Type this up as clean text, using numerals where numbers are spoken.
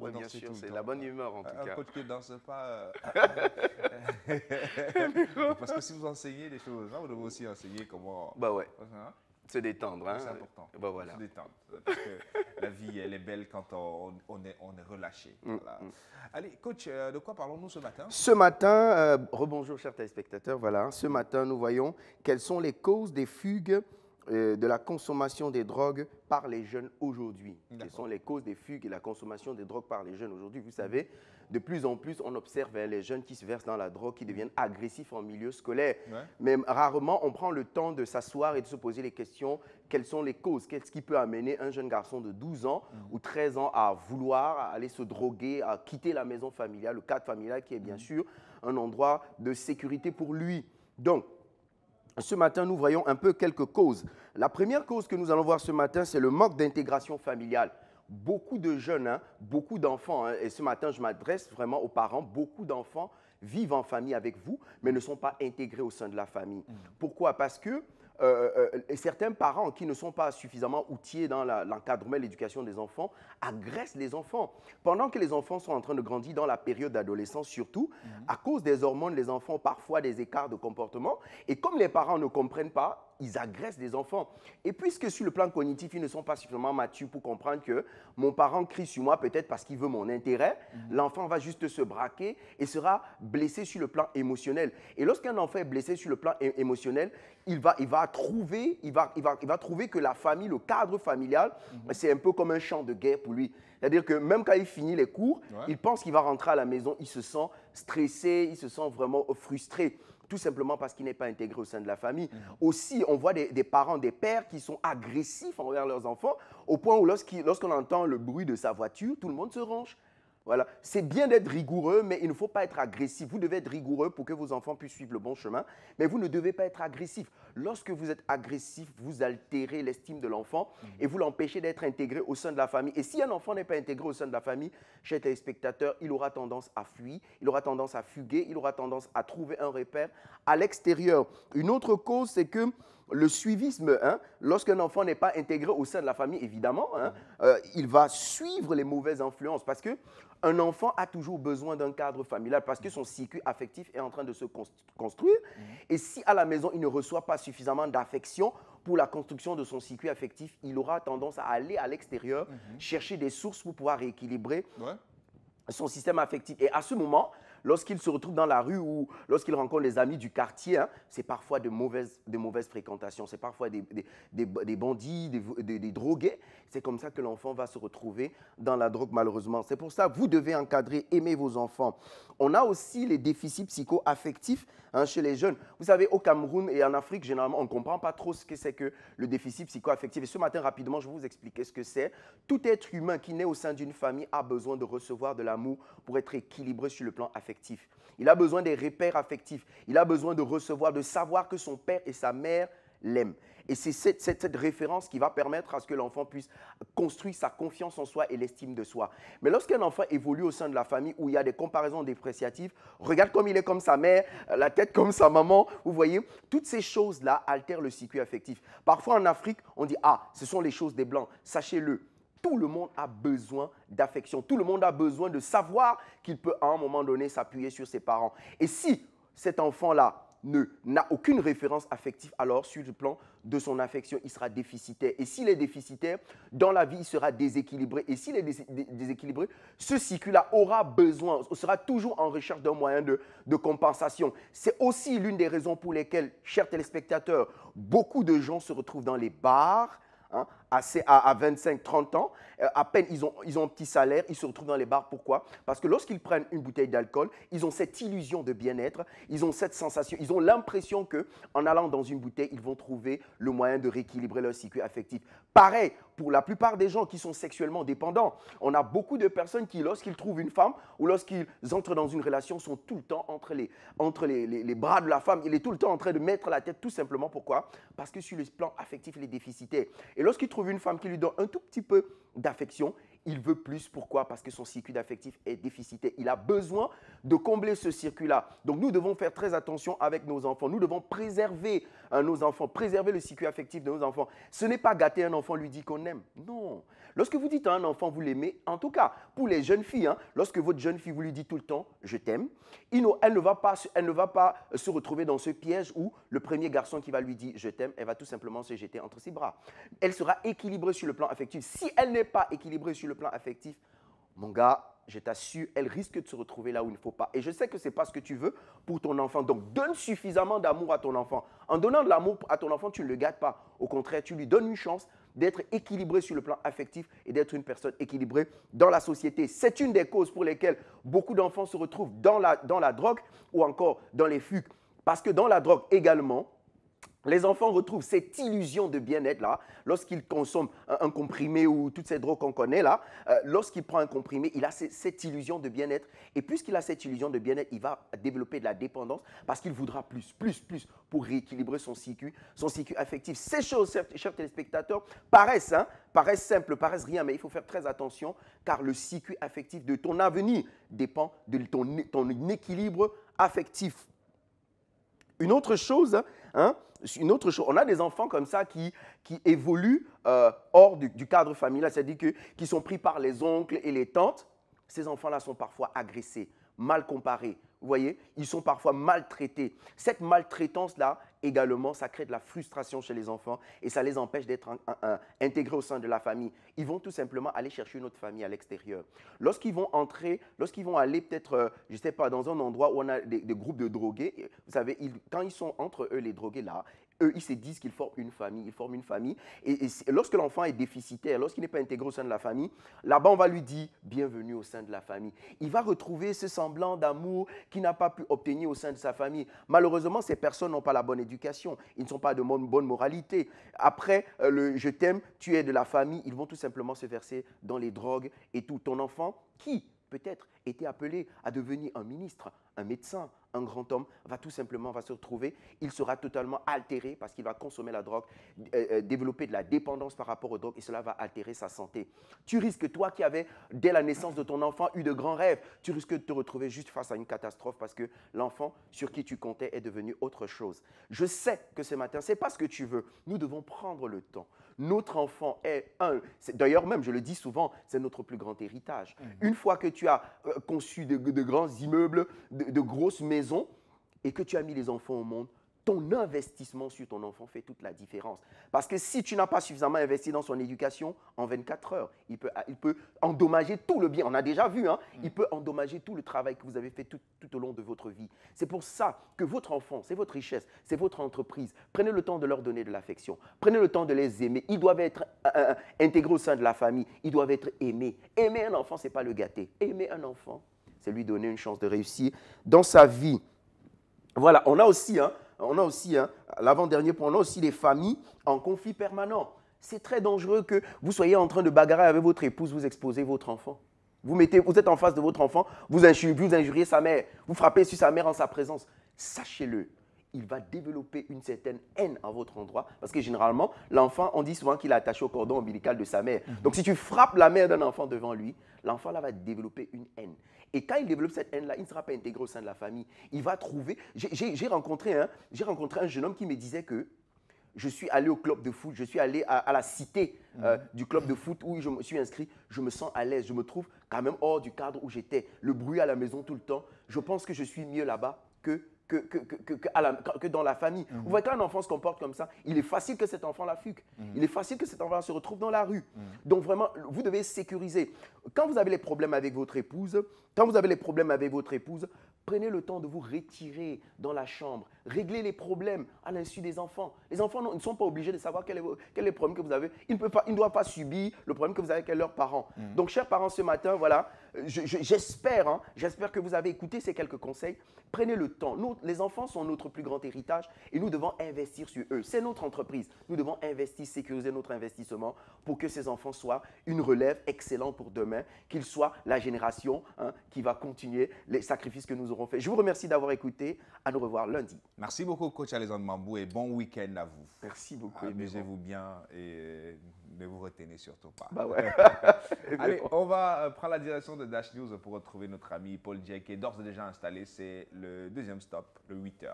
pour Oui, bien danser sûr, tout le c'est temps. la bonne humeur en tout Un cas. coach qui ne danse pas. Parce que si vous enseignez des choses, vous devez aussi enseigner comment. Bah ouais, Hein? se détendre, C'est hein. important. Bah Il faut se voilà. détendre. Parce que la vie, elle est belle quand on est relâché. Mm, Voilà. mm. Allez, coach, de quoi parlons-nous ce matin? Ce matin, rebonjour chers téléspectateurs, voilà, ce matin nous voyons quelles sont les causes des fugues de la consommation des drogues par les jeunes aujourd'hui. Quelles sont D'accord. les causes des fugues et de la consommation des drogues par les jeunes aujourd'hui? Vous savez, de plus en plus, on observe les jeunes qui se versent dans la drogue, qui deviennent agressifs en milieu scolaire. Ouais. Mais rarement, on prend le temps de s'asseoir et de se poser les questions, quelles sont les causes? Qu'est-ce qui peut amener un jeune garçon de 12 ans ou 13 ans à vouloir aller se droguer, à quitter la maison familiale, le cadre familial qui est bien sûr un endroit de sécurité pour lui. Donc, ce matin, nous voyons un peu quelques causes. La première cause que nous allons voir ce matin, c'est le manque d'intégration familiale. Beaucoup de jeunes, hein, beaucoup d'enfants, hein, et ce matin, je m'adresse vraiment aux parents, beaucoup d'enfants vivent en famille avec vous, mais ne sont pas intégrés au sein de la famille. Pourquoi? Parce que certains parents qui ne sont pas suffisamment outillés dans l'encadrement et l'éducation des enfants agressent les enfants. Pendant que les enfants sont en train de grandir dans la période d'adolescence surtout, à cause des hormones, les enfants ont parfois des écarts de comportement. Et comme les parents ne comprennent pas, ils agressent les enfants. Et puisque sur le plan cognitif, ils ne sont pas suffisamment matures pour comprendre que mon parent crie sur moi peut-être parce qu'il veut mon intérêt, l'enfant va juste se braquer et sera blessé sur le plan émotionnel. Et lorsqu'un enfant est blessé sur le plan émotionnel, il va trouver que la famille, le cadre familial, c'est un peu comme un champ de guerre pour lui. C'est-à-dire que même quand il finit les cours, Ouais. il pense qu'il va rentrer à la maison, il se sent stressé, il se sent vraiment frustré. Tout simplement parce qu'il n'est pas intégré au sein de la famille. Aussi, on voit des parents, des pères qui sont agressifs envers leurs enfants, au point où lorsqu'on entend le bruit de sa voiture, tout le monde se range. Voilà. C'est bien d'être rigoureux, mais il ne faut pas être agressif. Vous devez être rigoureux pour que vos enfants puissent suivre le bon chemin, mais vous ne devez pas être agressif. Lorsque vous êtes agressif, vous altérez l'estime de l'enfant et vous l'empêchez d'être intégré au sein de la famille. Et si un enfant n'est pas intégré au sein de la famille, chers téléspectateurs, il aura tendance à fuir, il aura tendance à fuguer, il aura tendance à trouver un repère à l'extérieur. Une autre cause, c'est que le suivisme, hein, lorsqu'un enfant n'est pas intégré au sein de la famille, évidemment, hein, il va suivre les mauvaises influences parce qu'un enfant a toujours besoin d'un cadre familial parce que son circuit affectif est en train de se construire. Et si à la maison, il ne reçoit pas suffisamment d'affection pour la construction de son circuit affectif, il aura tendance à aller à l'extérieur, chercher des sources pour pouvoir rééquilibrer Ouais. son système affectif. Et à ce moment, lorsqu'il se retrouve dans la rue ou lorsqu'il rencontre les amis du quartier, hein, c'est parfois de mauvaises fréquentations, c'est parfois des bandits, des drogués. C'est comme ça que l'enfant va se retrouver dans la drogue malheureusement. C'est pour ça que vous devez encadrer, aimer vos enfants. On a aussi les déficits psycho-affectifs hein, chez les jeunes. Vous savez, au Cameroun et en Afrique, généralement, on ne comprend pas trop ce que c'est que le déficit psycho-affectif. Et ce matin, rapidement, je vais vous expliquer ce que c'est. Tout être humain qui naît au sein d'une famille a besoin de recevoir de l'amour pour être équilibré sur le plan affectif. Il a besoin des repères affectifs. Il a besoin de recevoir, de savoir que son père et sa mère l'aiment. Et c'est cette référence qui va permettre à ce que l'enfant puisse construire sa confiance en soi et l'estime de soi. Mais lorsqu'un enfant évolue au sein de la famille où il y a des comparaisons dépréciatives, regarde comme il est comme sa mère, la tête comme sa maman, vous voyez, toutes ces choses-là altèrent le circuit affectif. Parfois en Afrique, on dit « Ah, ce sont les choses des Blancs ». Sachez-le, tout le monde a besoin d'affection. Tout le monde a besoin de savoir qu'il peut à un moment donné s'appuyer sur ses parents. Et si cet enfant-là n'a aucune référence affective, alors sur le plan de son affection, il sera déficitaire. Et s'il est déficitaire, dans la vie, il sera déséquilibré. Et s'il est déséquilibré, ce cycle-là aura besoin, sera toujours en recherche d'un moyen de compensation. C'est aussi l'une des raisons pour lesquelles, chers téléspectateurs, beaucoup de gens se retrouvent dans les bars, hein, à 25-30 ans, à peine ils ont un petit salaire, ils se retrouvent dans les bars. Pourquoi? Parce que lorsqu'ils prennent une bouteille d'alcool, ils ont cette illusion de bien-être, ils ont cette sensation, ils ont l'impression qu'en allant dans une bouteille, ils vont trouver le moyen de rééquilibrer leur circuit affectif. Pareil, pour la plupart des gens qui sont sexuellement dépendants, on a beaucoup de personnes qui, lorsqu'ils trouvent une femme ou lorsqu'ils entrent dans une relation, sont tout le temps entre les bras de la femme. Il est tout le temps en train de mettre la tête, tout simplement. Pourquoi? Parce que sur le plan affectif, il est déficitaire. Et lorsqu'il trouve une femme qui lui donne un tout petit peu d'affection, il veut plus. Pourquoi? Parce que son circuit affectif est déficitaire. Il a besoin de combler ce circuit-là. Donc, nous devons faire très attention avec nos enfants. Nous devons préserver nos enfants, préserver le circuit affectif de nos enfants. Ce n'est pas gâter un enfant, lui dire qu'on aime. Non. Lorsque vous dites à un enfant, vous l'aimez, en tout cas, pour les jeunes filles, hein, lorsque votre jeune fille, vous lui dites tout le temps, je t'aime, elle ne va pas se retrouver dans ce piège où le premier garçon qui va lui dire, je t'aime, elle va tout simplement se jeter entre ses bras. Elle sera équilibrée sur le plan affectif. Si elle n'est pas équilibrée sur le plan affectif, mon gars, je t'assure, elle risque de se retrouver là où il ne faut pas. Et je sais que ce n'est pas ce que tu veux pour ton enfant. Donc, donne suffisamment d'amour à ton enfant. En donnant de l'amour à ton enfant, tu ne le gâtes pas. Au contraire, tu lui donnes une chance d'être équilibré sur le plan affectif et d'être une personne équilibrée dans la société. C'est une des causes pour lesquelles beaucoup d'enfants se retrouvent dans la drogue ou encore dans les fugues. Parce que dans la drogue également, les enfants retrouvent cette illusion de bien-être là, lorsqu'ils consomment un comprimé ou toutes ces drogues qu'on connaît là, lorsqu'il prend un comprimé, il a cette illusion de bien-être. Et puisqu'il a cette illusion de bien-être, il va développer de la dépendance parce qu'il voudra plus pour rééquilibrer son circuit affectif. Ces choses, chers téléspectateurs, paraissent simples, paraissent rien, mais il faut faire très attention car le circuit affectif de ton avenir dépend de ton équilibre affectif. Une autre chose, on a des enfants comme ça qui évoluent hors du cadre familial, c'est-à-dire qui sont pris par les oncles et les tantes. Ces enfants-là sont parfois agressés, mal comparés. Vous voyez, ils sont parfois maltraités. Cette maltraitance-là, également, ça crée de la frustration chez les enfants et ça les empêche d'être intégrés au sein de la famille. Ils vont tout simplement aller chercher une autre famille à l'extérieur. Lorsqu'ils vont aller peut-être, je ne sais pas, dans un endroit où on a des groupes de drogués, vous savez, quand ils sont entre eux, les drogués là, eux, ils se disent qu'ils forment une famille. Et lorsque l'enfant est déficitaire, lorsqu'il n'est pas intégré au sein de la famille, là-bas, on va lui dire « bienvenue au sein de la famille ». Il va retrouver ce semblant d'amour qu'il n'a pas pu obtenir au sein de sa famille. Malheureusement, ces personnes n'ont pas la bonne éducation. Ils ne sont pas de bonne moralité. Après le « je t'aime », tu es de la famille, ils vont tout simplement se verser dans les drogues et tout. Ton enfant, qui peut-être était appelé à devenir un ministre, un médecin, un grand homme, va se retrouver, il sera totalement altéré parce qu'il va consommer la drogue, développer de la dépendance par rapport aux drogues et cela va altérer sa santé. Tu risques, toi qui avais, dès la naissance de ton enfant, eu de grands rêves, tu risques de te retrouver juste face à une catastrophe parce que l'enfant sur qui tu comptais est devenu autre chose. Je sais que ce matin, ce n'est pas ce que tu veux. Nous devons prendre le temps. Notre enfant d'ailleurs même, je le dis souvent, c'est notre plus grand héritage. Une fois que tu as conçu de grands immeubles, de grosses maisons et que tu as mis les enfants au monde, ton investissement sur ton enfant fait toute la différence. Parce que si tu n'as pas suffisamment investi dans son éducation, en 24 heures, il peut endommager tout le bien. On a déjà vu, hein, il peut endommager tout le travail que vous avez fait tout au long de votre vie. C'est pour ça que votre enfant, c'est votre richesse, c'est votre entreprise. Prenez le temps de leur donner de l'affection. Prenez le temps de les aimer. Ils doivent être intégrés au sein de la famille. Ils doivent être aimés. Aimer un enfant, ce n'est pas le gâter. Aimer un enfant, c'est lui donner une chance de réussir dans sa vie. Voilà, on a aussi, l'avant-dernier point, on a aussi les familles en conflit permanent. C'est très dangereux que vous soyez en train de bagarrer avec votre épouse, vous exposez votre enfant. Vous êtes en face de votre enfant, vous injuriez sa mère, vous frappez sur sa mère en sa présence. Sachez-le, il va développer une certaine haine à votre endroit parce que généralement, l'enfant, on dit souvent qu'il est attaché au cordon ombilical de sa mère. Donc si tu frappes la mère d'un enfant devant lui, l'enfant là va développer une haine. Et quand il développe cette haine-là, il ne sera pas intégré au sein de la famille. Il va trouver… J'ai rencontré un jeune homme qui me disait que je suis allé au club de foot, je suis allé à la cité du club de foot où je me suis inscrit. Je me sens à l'aise, je me trouve quand même hors du cadre où j'étais. Le bruit à la maison tout le temps. Je pense que je suis mieux là-bas que dans la famille. Vous voyez, quand un enfant se comporte comme ça, il est facile que cet enfant la fugue. Il est facile que cet enfant se retrouve dans la rue. Donc vraiment, vous devez sécuriser. Quand vous avez les problèmes avec votre épouse, prenez le temps de vous retirer dans la chambre. Réglez les problèmes à l'insu des enfants. Les enfants ne sont pas obligés de savoir quel est le problème que vous avez. Ils ne doivent pas subir le problème que vous avez avec leurs parents. Donc, chers parents, ce matin, voilà, j'espère que vous avez écouté ces quelques conseils. Prenez le temps. Nous, les enfants sont notre plus grand héritage et nous devons investir sur eux. C'est notre entreprise. Nous devons investir, sécuriser notre investissement pour que ces enfants soient une relève excellente pour demain, qu'ils soient la génération qui va continuer les sacrifices que nous aurons faits. Je vous remercie d'avoir écouté. À nous revoir lundi. Merci beaucoup, coach Alexandre Mambou, et bon week-end à vous. Merci beaucoup. Amusez-vous bien et ne vous retenez surtout pas. Bah ouais. Allez, on va prendre la direction de Dash News pour retrouver notre ami Paul Dieng qui est d'ores et déjà installé. C'est le deuxième stop, le 8h.